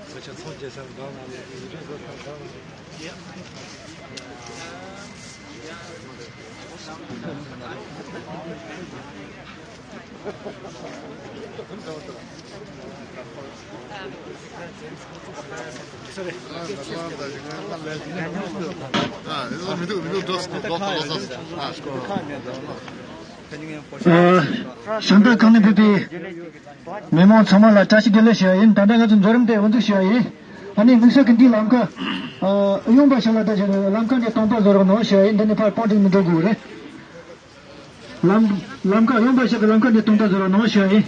such as soldiers have gone and yeah. 상대 강내 비비 메모 참아라 다시 들으셔야 단단가 좀 저름대 원두셔야 아니 무슨 근디 람카 용바샤라다 저 람카에 동파서로 넣으셔야 인터넷 파트는 되고래 람카 용바샤 람카에 동파서로 넣으셔야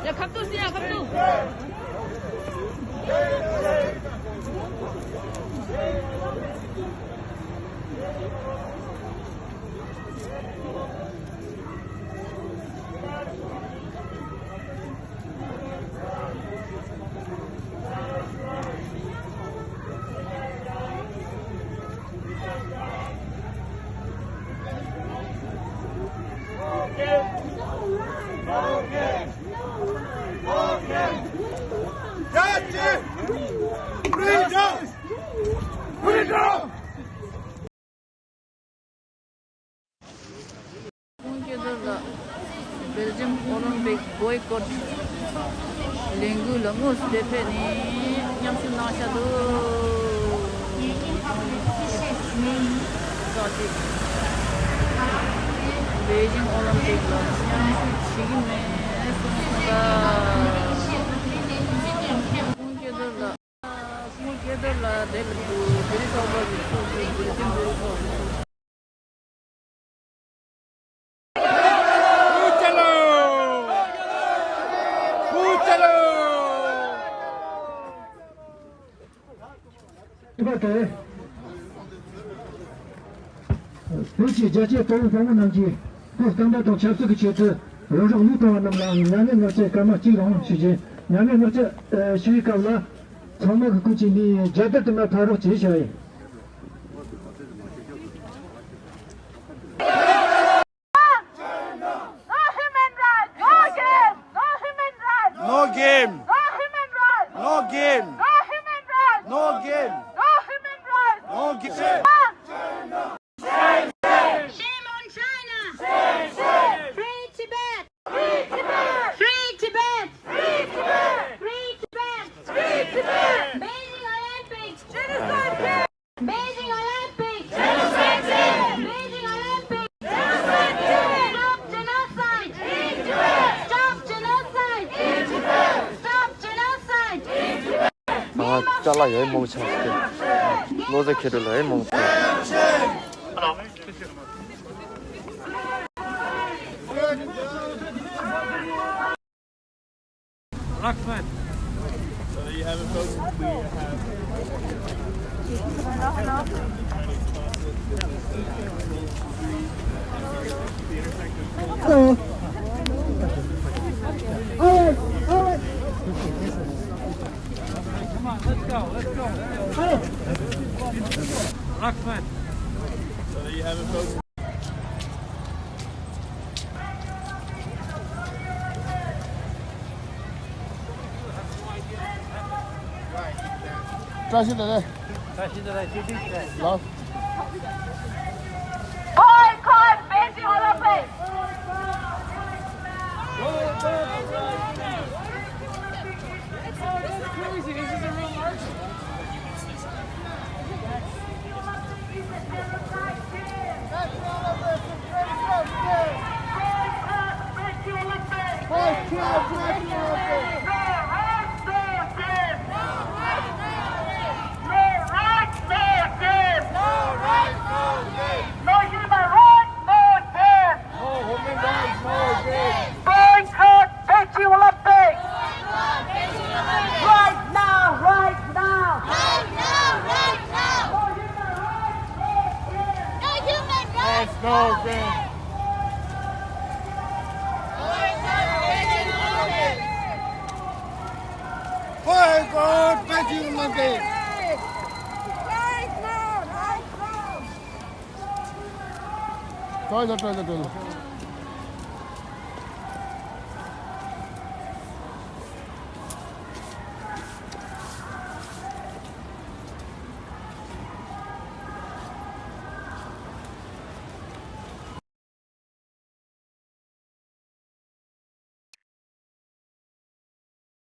야, 각도 쓰냐, 각도. Belgium Olympic boycott lenggu lengus defeni yang sunnah satu Beijing Olympic yang sigme mungkin adalah dari sobat itu 이렇게 그렇지 저지 또 보면은지 그 당도 접수 그 제트 여러 루트가 남랑 나는 어째 까마 지금 시제 나는 어째 시위가라 정말 그 꾸지니 제대로 바로 제시해 No game. No game. No game. No game. Shame on China! Free Tibet! Free Tibet! Free Tibet! Free Tibet! Free Tibet! Free Tibet! Beijing Olympics! Genocide! Beijing Olympics! Genocide! Beijing Olympics! Genocide! Stop genocide! Free Tibet! Stop genocide! Free Tibet! Stop genocide! Free Tibet! 아, 잘라 여행 먹을 차. 노제키를 여행 먹을 차. Ahmed. So there you have it, folks. Hello. All right. Come on, let's go. Ahmed. So there you have it, folks. Love. Boycott Beijing Olympics! Toilet.